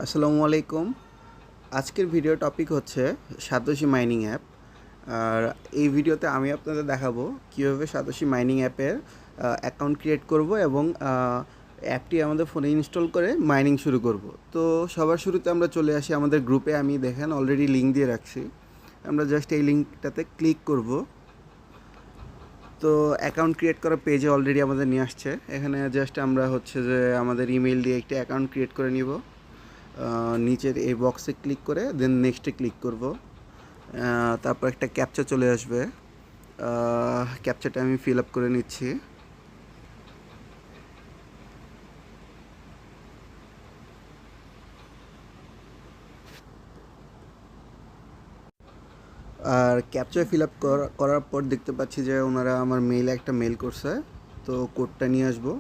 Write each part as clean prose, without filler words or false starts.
আসসালামু আলাইকুম। আজকের ভিডিও টপিক হচ্ছে সাতোশি মাইনিং অ্যাপ। আর এই ভিডিওতে আমি আপনাদের দেখাবো কীভাবে সাতোশি মাইনিং অ্যাপের অ্যাকাউন্ট ক্রিয়েট করব এবং অ্যাপটি আমাদের ফোনে ইনস্টল করে মাইনিং শুরু করব। তো সবার শুরুতে আমরা চলে আসি আমাদের গ্রুপে। আমি দেখেন অলরেডি লিঙ্ক দিয়ে রাখছি। আমরা জাস্ট এই লিঙ্কটাতে ক্লিক করব। তো অ্যাকাউন্ট ক্রিয়েট করা পেজে অলরেডি আমাদের নিয়ে আসছে। এখানে জাস্ট আমরা হচ্ছে যে আমাদের ইমেল দিয়ে একটি অ্যাকাউন্ট ক্রিয়েট করে নিব। নিচের এই বক্সে ক্লিক করে দেন নেক্সটে ক্লিক করব। তারপর একটা ক্যাপচা চলে আসবে। ক্যাপচাটা আমি ফিল আপ করে নিচ্ছি। আর ক্যাপচা ফিল আপ করার পর দেখতে পাচ্ছি যে ওনারা আমার মেইলে একটা মেল করছে। তো কোডটা নিয়ে আসবো।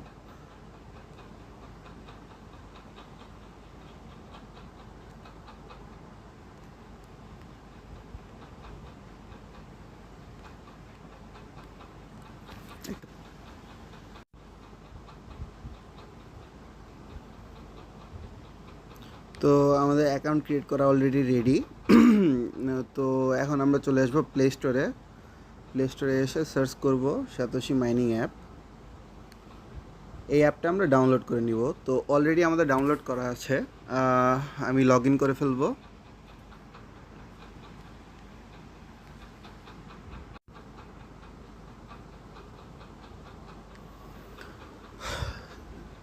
তো আমাদের অ্যাকাউন্ট ক্রিয়েট করা অলরেডি রেডি। তো এখন আমরা চলে আসবো প্লে স্টোরে। প্লে স্টোরে এসে সার্চ করব সাতোশি মাইনিং অ্যাপ। এই অ্যাপটা আমরা ডাউনলোড করে নিব। তো অলরেডি আমাদের ডাউনলোড করা আছে। আমি লগ ইন করে ফেলবো।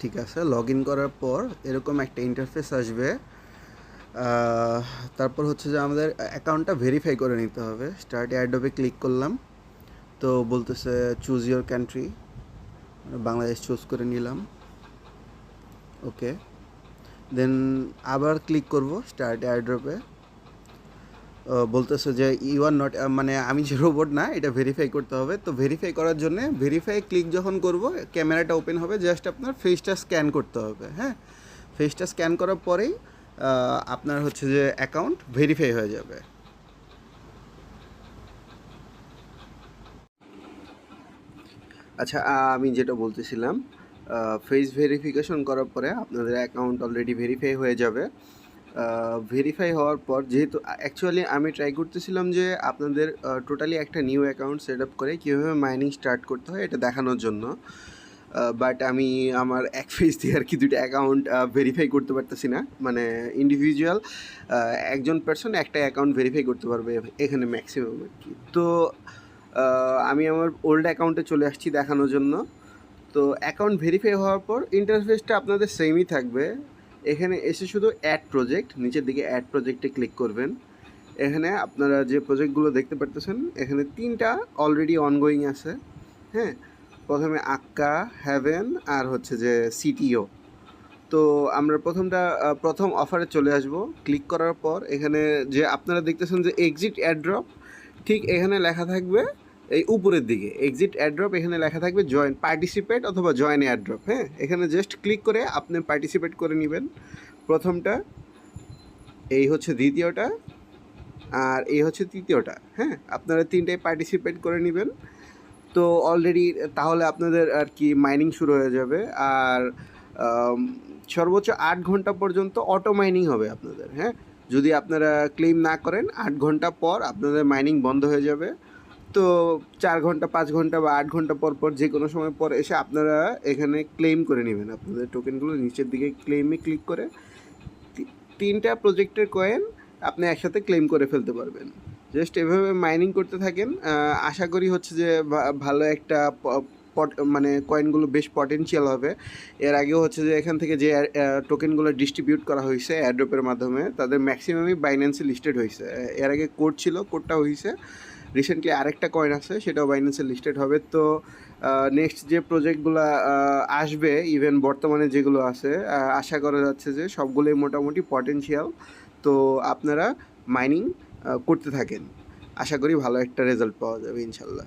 ঠিক আছে, লগ ইন করার পর এরকম একটা ইন্টারফেস আসবে। তারপর হচ্ছে যে আমাদের অ্যাকাউন্টটা ভেরিফাই করে নিতে হবে। স্টার্ট এয়ারড্রপে ক্লিক করলাম। তো বলতেছে choose your country, Bangladesh choose করে নিলাম। ওকে, দেন আবার ক্লিক করব স্টার্ট এয়ারড্রপে। বলতেছে যে ইউ আর নট, মানে আমি যে রোবট না, এটা ভেরিফাই করতে হবে। তো ভেরিফাই করার জন্য ভেরিফাই ক্লিক যখন করব ক্যামেরাটা ওপেন হবে। জাস্ট আপনার ফেসটা স্ক্যান করতে হবে। হ্যাঁ, ফেসটা স্ক্যান করার পরেই আপনার হচ্ছে যে অ্যাকাউন্ট ভেরিফাই হয়ে যাবে। আচ্ছা, আমি যেটা বলতেছিলাম, ফেস ভেরিফিকেশন করার পরে আপনাদের অ্যাকাউন্ট অলরেডি ভেরিফাই হয়ে যাবে। ভেরিফাই হওয়ার পর যেহেতু অ্যাকচুয়ালি আমি ট্রাই করতেছিলাম যে আপনাদের টোটালি একটা নিউ অ্যাকাউন্ট সেট আপ করে কীভাবে মাইনিং স্টার্ট করতে হয় এটা দেখানোর জন্য। বাট আমি আমার এক ফেস দিয়ে আর কি দুটো অ্যাকাউন্ট ভেরিফাই করতে পারতেছি না। মানে ইন্ডিভিজুয়াল একজন পার্সন একটা অ্যাকাউন্ট ভেরিফাই করতে পারবে এখানে ম্যাক্সিমাম আর কি। তো আমি আমার ওল্ড অ্যাকাউন্টে চলে আসছি দেখানোর জন্য। তো অ্যাকাউন্ট ভেরিফাই হওয়ার পর ইন্টারফেসটা আপনাদের সেমই থাকবে। এখানে এসে শুধু অ্যাড প্রজেক্ট, নিচের দিকে অ্যাড প্রজেক্টে ক্লিক করবেন। এখানে আপনারা যে প্রজেক্টগুলো দেখতে পারতেছেন এখানে 3টা অলরেডি অনগোয়িং আছে। হ্যাঁ, প্রথমে আক্কা, হ্যাভেন আর হচ্ছে যে সিটিও। তো আমরা প্রথম অফারে চলে আসব। ক্লিক করার পর এখানে যে আপনারা দেখতেছেন যে এক্সিট অ্যাড্রপ, ঠিক এখানে লেখা থাকবে এই উপরের দিকে এক্সিট অ্যাড্রপ, এখানে লেখা থাকবে জয়েন পার্টিসিপেট অথবা জয়েন অ্যাড্রপ। হ্যাঁ, এখানে জাস্ট ক্লিক করে আপনি পার্টিসিপেট করে নেবেন। প্রথমটা, এই হচ্ছে দ্বিতীয়টা, আর এই হচ্ছে তৃতীয়টা। হ্যাঁ, আপনারা 3টায় পার্টিসিপেট করে নেবেন। তো অলরেডি তাহলে আপনাদের আর কি মাইনিং শুরু হয়ে যাবে। আর সর্বোচ্চ 8 ঘন্টা পর্যন্ত অটো মাইনিং হবে আপনাদের। হ্যাঁ, যদি আপনারা ক্লেম না করেন 8 ঘন্টা পর আপনাদের মাইনিং বন্ধ হয়ে যাবে। তো 4 ঘন্টা, 5 ঘন্টা বা 8 ঘন্টা পর পর যে কোনো সময় পর এসে আপনারা এখানে ক্লেম করে নেবেন আপনাদের টোকেনগুলো। নিচের দিকে ক্লেমে ক্লিক করে 3টা প্রজেক্টের কয়েন আপনি একসাথে ক্লেম করে ফেলতে পারবেন। জাস্ট এভাবে মাইনিং করতে থাকেন। আশা করি হচ্ছে যে ভালো একটা মানে কয়েনগুলো বেশ পটেনশিয়াল হবে। এর আগেও হচ্ছে যে এখান থেকে যে টোকেনগুলো ডিস্ট্রিবিউট করা হয়েছে অ্যাড্রপের মাধ্যমে তাদের ম্যাক্সিমামই বাইন্যান্সে লিস্টেড হয়েছে। এর আগে কোড ছিল, কোডটা হয়েছে। রিসেন্টলি আরেকটা কয়েন আছে, সেটাও বাইন্যান্সে লিস্টেড হবে। তো নেক্সট যে প্রজেক্টগুলো আসবে, ইভেন বর্তমানে যেগুলো আছে, আশা করা যাচ্ছে যে সবগুলোই মোটামুটি পটেনশিয়াল। তো আপনারা মাইনিং করতে থাকেন, আশা করি ভালো একটা রেজাল্ট পাওয়া যাবে ইনশাল্লাহ।